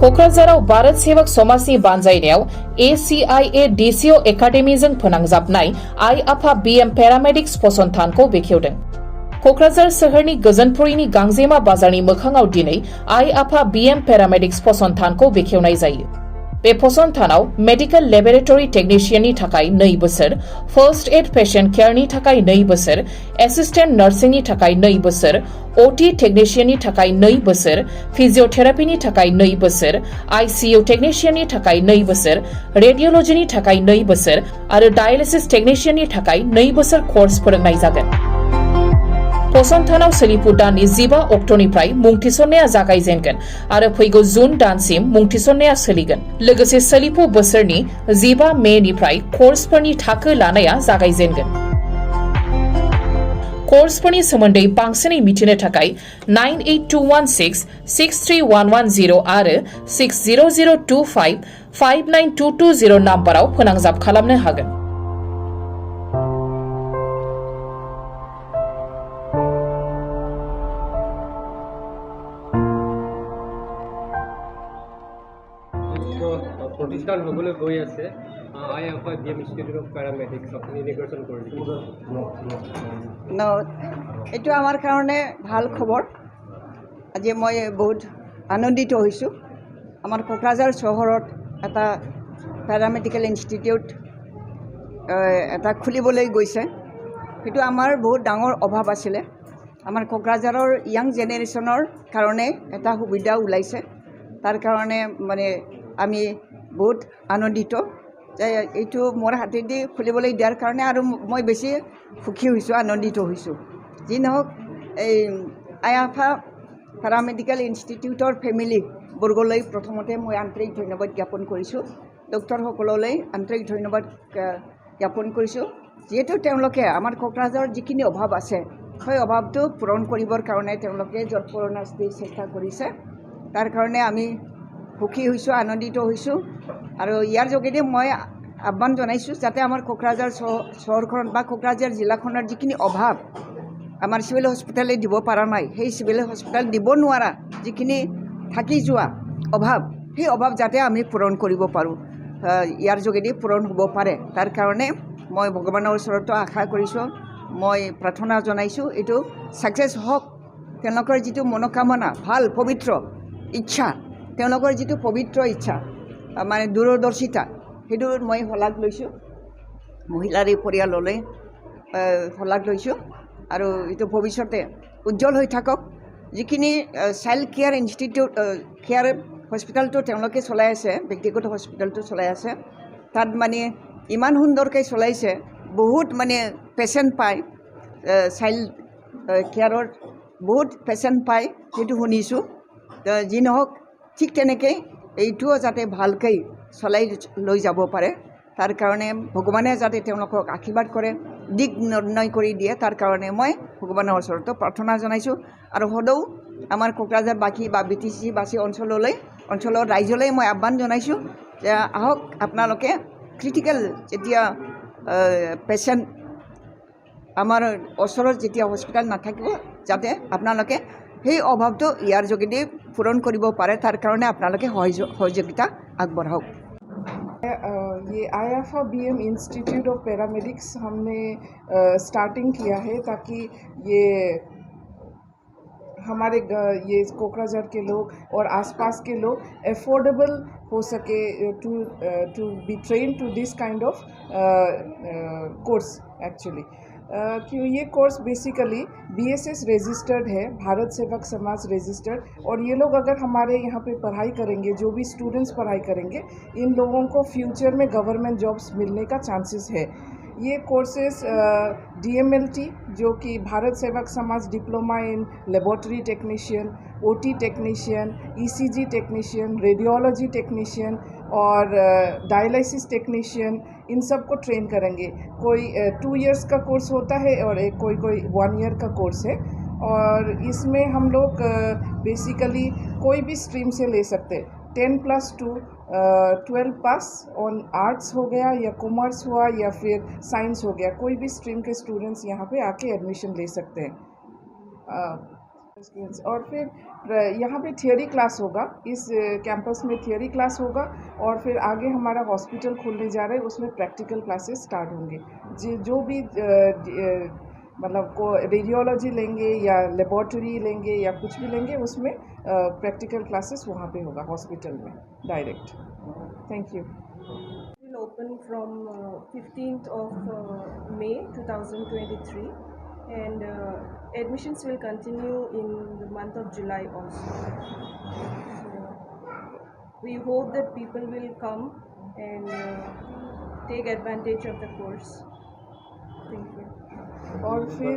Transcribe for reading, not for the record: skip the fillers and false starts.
क'क्राझाराव भारत सेवक समाजनि बानजायनायाव ACIA DCO एकाडेमीजों फोनांजाबनाय आइ आफा BM पेरामेडिक्स फसंथानखौ बेखेवदों। क'क्राझार सोहोरनि गोजोनपुरीनि गांजेमा बाजारनि मोखाङाव दिनै आइ आफा BM पेरामेडिक्स फसंथानखौ बेखेवनाय जायो। बे फसंथानाव मेडिकल लेबरेटरी टेक्निशियननि थाखाय 2 बोसोर, फर्स्ट एड पेशेंट केयारनि थाखाय 2 बोसोर, एसिस्टेंट नार्सिंनि थाखाय 2 बोसोर, OT टेक्निशियननि थाखाय 2 बोसोर, फिजियोथेरापीनि थाखाय 2 बोसोर, ICU टेक्निशियननि थाखाय 2 बोसोर, रेडियोलॉजीनि थाखाय 2 बोसोर आरो डायलिसिस टेक्निशियननि थाखाय 2 बोसोर कोर्स फोरोंनाय जागोन। फसंथानाव सोलिफु दाननि 15 अक्ट'निफ्राय मुं थिसननाया जागायजेनगोन आरो फैगौ जुन दानसिम मुं थिसननाया सोलिगोन। लोगोसे सोलिफु बोसोरनि 15 मेनिफ्राय कर्सफोरनि थाखो लानाया जागायजेनगोन। कर्सफोरनि सोमोन्दै बांसिनै मिथिनो थाखाय 9821663110 आरो 6002559220 नाम्बाराव फोनांजाब खालामनो हागोन। প্ৰতিষ্ঠান হ'বলৈ গৈ আছে আই আফা BM ইনষ্টিটিউট অফ পেৰামেডিক্স আপুনি ইনিগ্ৰেশ্যন কৰি দিব। এইটো আমাৰ কাৰণে ভাল খবৰ। আজি মই বহুত আনন্দিত হৈছোঁ। আমাৰ কোকৰাঝাৰ চহৰত এটা পেৰামেডিকেল ইনষ্টিটিউট এটা খুলিবলৈ গৈছে। সেইটো আমাৰ বহুত ডাঙৰ অভাৱ আছিলে। আমাৰ কোকৰাঝাৰৰ ইয়াং জেনেৰেশ্যনৰ কাৰণে এটা সুবিধা ওলাইছে। তাৰ কাৰণে মানে আমি বহুত আনন্দিত যে এইটো মোৰ হাতেদি খুলিবলৈ দিয়াৰ কাৰণে, আৰু মই বেছি সুখী হৈছোঁ, আনন্দিত হৈছোঁ। যি নহওক, এই আই আফা পেৰামেডিকেল ইনষ্টিটিউটৰ ফেমিলি বৰ্গলৈ প্ৰথমতে মই আন্তৰিক ধন্যবাদ জ্ঞাপন কৰিছোঁ। ডক্টৰসকললৈ আন্তৰিক ধন্যবাদ জ্ঞাপন কৰিছোঁ, যিহেতু তেওঁলোকে আমাৰ কোকৰাঝাৰৰ যিখিনি অভাৱ আছে সেই অভাৱটো পূৰণ কৰিবৰ কাৰণে তেওঁলোকে যৎপৰোনাস্তি চেষ্টা কৰিছে। তাৰ কাৰণে আমি সুখী হৈছোঁ, আনন্দিত হৈছোঁ। আৰু ইয়াৰ যোগেদি মই আহ্বান জনাইছোঁ যাতে আমাৰ কোকৰাঝাৰ চহৰখনত বা কোকৰাঝাৰ জিলাখনৰ যিখিনি অভাৱ আমাৰ চিভিল হস্পিটেলে দিব পৰা নাই, সেই চিভিল হস্পিটেল দিব নোৱাৰা যিখিনি থাকি যোৱা অভাৱ, সেই অভাৱ যাতে আমি পূৰণ কৰিব পাৰোঁ, ইয়াৰ যোগেদি পূৰণ হ'ব পাৰে। তাৰ কাৰণে মই ভগৱানৰ ওচৰতো আশা কৰিছোঁ, মই প্ৰাৰ্থনা জনাইছোঁ এইটো ছাকচেছ হওক। তেওঁলোকৰ যিটো মনোকামনা, ভাল পবিত্ৰ ইচ্ছা, তেওঁলোকৰ যিটো পবিত্ৰ ইচ্ছা মানে দূৰদৰ্শিতা, সেইটো মই শলাগ লৈছোঁ। মহিলাৰ এই পৰিয়াললৈ শলাগ লৈছোঁ আৰু এইটো ভৱিষ্যতে উজ্জ্বল হৈ থাকক। যিখিনি চাইল্ড কেয়াৰ ইনষ্টিটিউট কেয়াৰ হস্পিটেলটো তেওঁলোকে চলাই আছে, ব্যক্তিগত হস্পিটেলটো চলাই আছে, তাত মানে ইমান সুন্দৰকৈ চলাইছে, বহুত মানে পেচেণ্ট পায়, চাইল্ড কেয়াৰৰ বহুত পেচেণ্ট পায়, সেইটো শুনিছোঁ। যি নহওক, ঠিক তেনেকৈ এইটোও যাতে ভালকৈ চলাই লৈ যাব পাৰে, তাৰ কাৰণে ভগৱানে যাতে তেওঁলোকক আশীৰ্বাদ কৰে, দিক নিৰ্ণয় কৰি দিয়ে, তাৰ কাৰণে মই ভগৱানৰ ওচৰতো প্ৰাৰ্থনা জনাইছোঁ। আৰু সদায় আমাৰ কোকৰাঝাৰবাসী বা BTC বাসী অঞ্চলৰ ৰাইজলৈ মই আহ্বান জনাইছোঁ যে আহক, আপোনালোকে ক্ৰিটিকেল যেতিয়া পেচেণ্ট আমাৰ ওচৰত যেতিয়া হস্পিটেল নাথাকিব, যাতে আপোনালোকে সেই অভাৱটো ইয়াৰ যোগেদি পূৰণ কৰিব পাৰে, তাৰ কাৰণে আপোনালোকে সহযোগিতা আগবঢ়াওক। ये आई आफा BM इंस्टीट्यूट ऑफ पैरामेडिक्स हमने स्टार्टिंग किया है ताकि ये हमारे ये कोकराझार के लोग और आसपास के लोग एफोर्डेबल हो सके to be train to this kind of course actually. कि ये कोर्स बेसिकली BSS रजिस्टर्ड है, भारत सेवक समाज रजिस्टर्ड, और ये लोग अगर हमारे यहाँ पे पढ़ाई करेंगे, जो भी स्टूडेंट्स पढ़ाई करेंगे, इन लोगों को फ्यूचर में गवर्नमेंट जॉब्स मिलने का चांसेस है। ये कोर्सेस DMLT जो कि भारत सेवक समाज diploma in laboratory technician, OT technician, ECG technician, radiology technician और डायलिसिस टेक्नीशियन, इन सब को ट्रेन करेंगे। कोई 2 इयर्स का कोर्स होता है और कोई 1 ईयर का कोर्स है। और इसमें हम लोग बेसिकली कोई भी स्ट्रीम से ले सकते हैं। 10+2 12 पास ऑन आर्ट्स हो गया या कॉमर्स हुआ या फिर साइंस हो गया, कोई भी स्ट्रीम के स्टूडेंट्स यहाँ पे आके एडमिशन ले सकते हैं। एक्सपीरियंस। और फिर यहाँ पे थियोरी क्लास होगा, इस कैंपस में थियोरी क्लास होगा, और फिर आगे हमारा हॉस्पिटल खुलने जा रहा है, उसमें प्रैक्टिकल क्लासेस स्टार्ट होंगे। जो भी मतलब को रेडियोलॉजी लेंगे या लेबॉर्टरी लेंगे या कुछ भी लेंगे, उसमें प्रैक्टिकल क्लासेस वहाँ पे होगा हॉस्पिटल में direct. Thank you. Will open from 15th of May 2023, and admissions will continue in the month of July also. So we hope that people will come and take advantage of the course. Thank you. और फिर